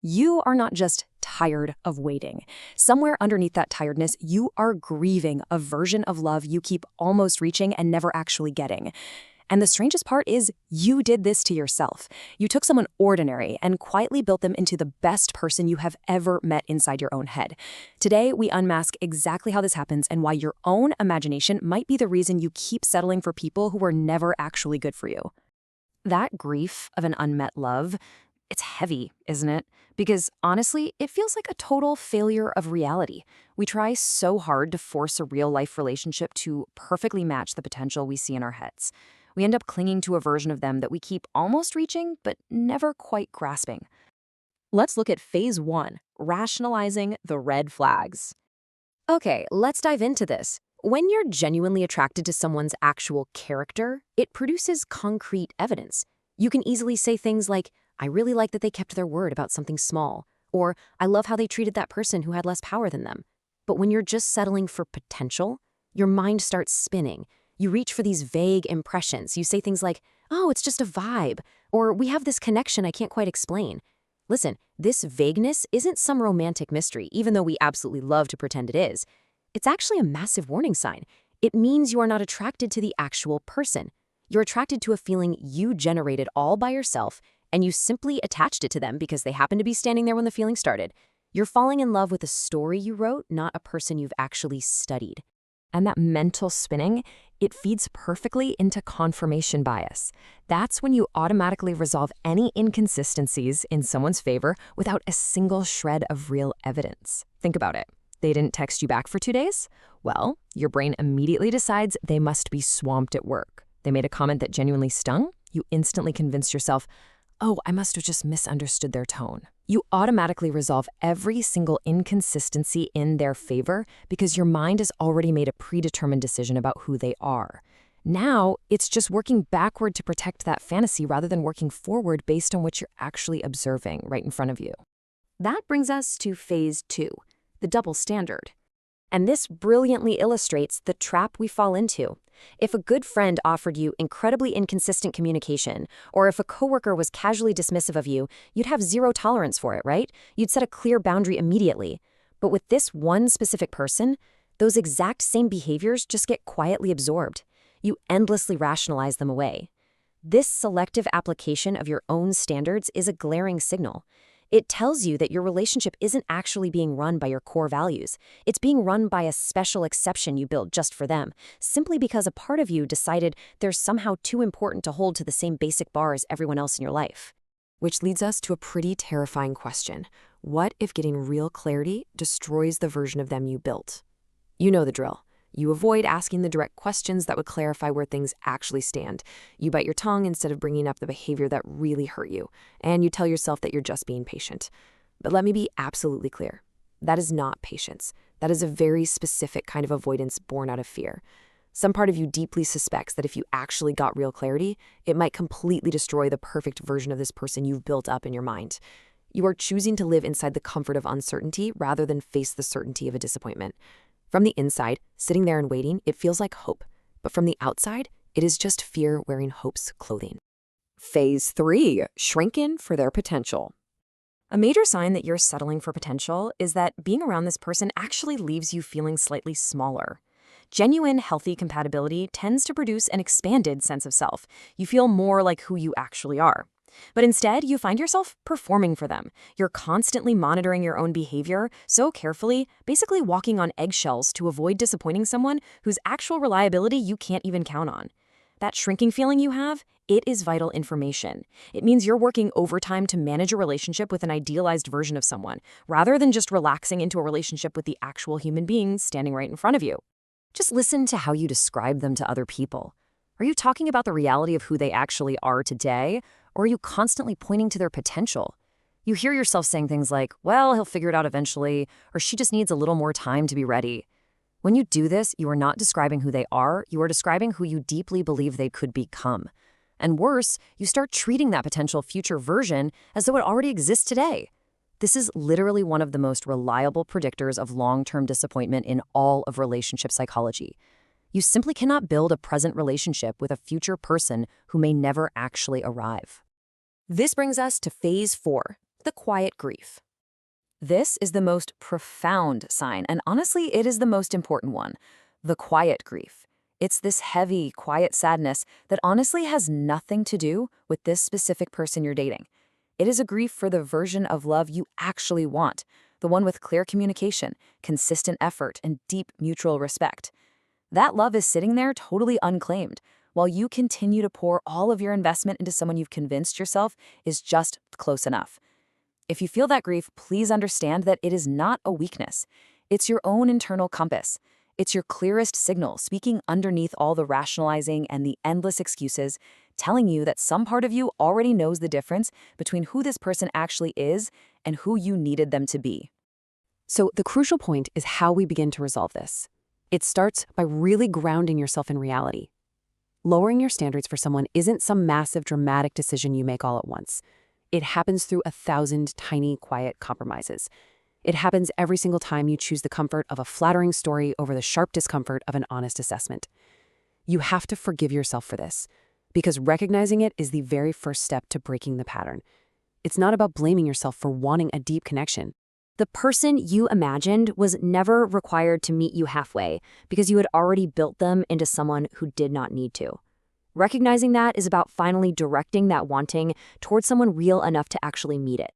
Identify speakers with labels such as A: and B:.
A: You are not just tired of waiting. Somewhere underneath that tiredness, you are grieving a version of love you keep almost reaching and never actually getting. And the strangest part is you did this to yourself. You took someone ordinary and quietly built them into the best person you have ever met inside your own head. Today, we unmask exactly how this happens and why your own imagination might be the reason you keep settling for people who were never actually good for you. That grief of an unmet love, it's heavy, isn't it? Because honestly, it feels like a total failure of reality. We try so hard to force a real-life relationship to perfectly match the potential we see in our heads. We end up clinging to a version of them that we keep almost reaching, but never quite grasping. Let's look at phase 1, rationalizing the red flags. Okay, let's dive into this. When you're genuinely attracted to someone's actual character, it produces concrete evidence. You can easily say things like, I really like that they kept their word about something small, or I love how they treated that person who had less power than them. But when you're just settling for potential, your mind starts spinning. You reach for these vague impressions. You say things like, oh, it's just a vibe, or we have this connection I can't quite explain. Listen, this vagueness isn't some romantic mystery, even though we absolutely love to pretend it is. It's actually a massive warning sign. It means you are not attracted to the actual person. You're attracted to a feeling you generated all by yourself, and you simply attached it to them because they happened to be standing there when the feeling started. You're falling in love with a story you wrote, not a person you've actually studied. And that mental spinning, it feeds perfectly into confirmation bias. That's when you automatically resolve any inconsistencies in someone's favor without a single shred of real evidence. Think about it. They didn't text you back for 2 days? Well, your brain immediately decides they must be swamped at work. They made a comment that genuinely stung? You instantly convince yourself, oh, I must have just misunderstood their tone. You automatically resolve every single inconsistency in their favor because your mind has already made a predetermined decision about who they are. Now, it's just working backward to protect that fantasy rather than working forward based on what you're actually observing right in front of you. That brings us to phase 2, the double standard. And this brilliantly illustrates the trap we fall into. If a good friend offered you incredibly inconsistent communication, or if a coworker was casually dismissive of you, you'd have zero tolerance for it, right? You'd set a clear boundary immediately. But with this one specific person, those exact same behaviors just get quietly absorbed. You endlessly rationalize them away. This selective application of your own standards is a glaring signal. It tells you that your relationship isn't actually being run by your core values. It's being run by a special exception you built just for them, simply because a part of you decided they're somehow too important to hold to the same basic bar as everyone else in your life. Which leads us to a pretty terrifying question. What if getting real clarity destroys the version of them you built? You know the drill. You avoid asking the direct questions that would clarify where things actually stand. You bite your tongue instead of bringing up the behavior that really hurt you. And you tell yourself that you're just being patient. But let me be absolutely clear. That is not patience. That is a very specific kind of avoidance born out of fear. Some part of you deeply suspects that if you actually got real clarity, it might completely destroy the perfect version of this person you've built up in your mind. You are choosing to live inside the comfort of uncertainty rather than face the certainty of a disappointment. From the inside, sitting there and waiting, it feels like hope. But from the outside, it is just fear wearing hope's clothing. Phase 3, shrinking for their potential. A major sign that you're settling for potential is that being around this person actually leaves you feeling slightly smaller. Genuine, healthy compatibility tends to produce an expanded sense of self. You feel more like who you actually are. But instead, you find yourself performing for them. You're constantly monitoring your own behavior so carefully, basically walking on eggshells to avoid disappointing someone whose actual reliability you can't even count on. That shrinking feeling you have, it is vital information. It means you're working overtime to manage a relationship with an idealized version of someone, rather than just relaxing into a relationship with the actual human being standing right in front of you. Just listen to how you describe them to other people. Are you talking about the reality of who they actually are today? Or are you constantly pointing to their potential? You hear yourself saying things like, well, he'll figure it out eventually, or she just needs a little more time to be ready. When you do this, you are not describing who they are, you are describing who you deeply believe they could become. And worse, you start treating that potential future version as though it already exists today. This is literally one of the most reliable predictors of long-term disappointment in all of relationship psychology. You simply cannot build a present relationship with a future person who may never actually arrive. This brings us to phase 4, The quiet grief. This is the most profound sign, and honestly, it is the most important one. The quiet grief. It's this heavy, quiet sadness that honestly has nothing to do with this specific person you're dating. It is a grief for the version of love you actually want, the one with clear communication, consistent effort, and deep mutual respect. That love is sitting there totally unclaimed, while you continue to pour all of your investment into someone you've convinced yourself is just close enough. If you feel that grief, please understand that it is not a weakness. It's your own internal compass. It's your clearest signal speaking underneath all the rationalizing and the endless excuses, telling you that some part of you already knows the difference between who this person actually is and who you needed them to be.
B: So the crucial point is how we begin to resolve this. It starts by really grounding yourself in reality. Lowering your standards for someone isn't some massive, dramatic decision you make all at once. It happens through 1,000 tiny, quiet compromises. It happens every single time you choose the comfort of a flattering story over the sharp discomfort of an honest assessment. You have to forgive yourself for this, because recognizing it is the very first step to breaking the pattern. It's not about blaming yourself for wanting a deep connection.
C: The person you imagined was never required to meet you halfway because you had already built them into someone who did not need to. Recognizing that is about finally directing that wanting towards someone real enough to actually meet it.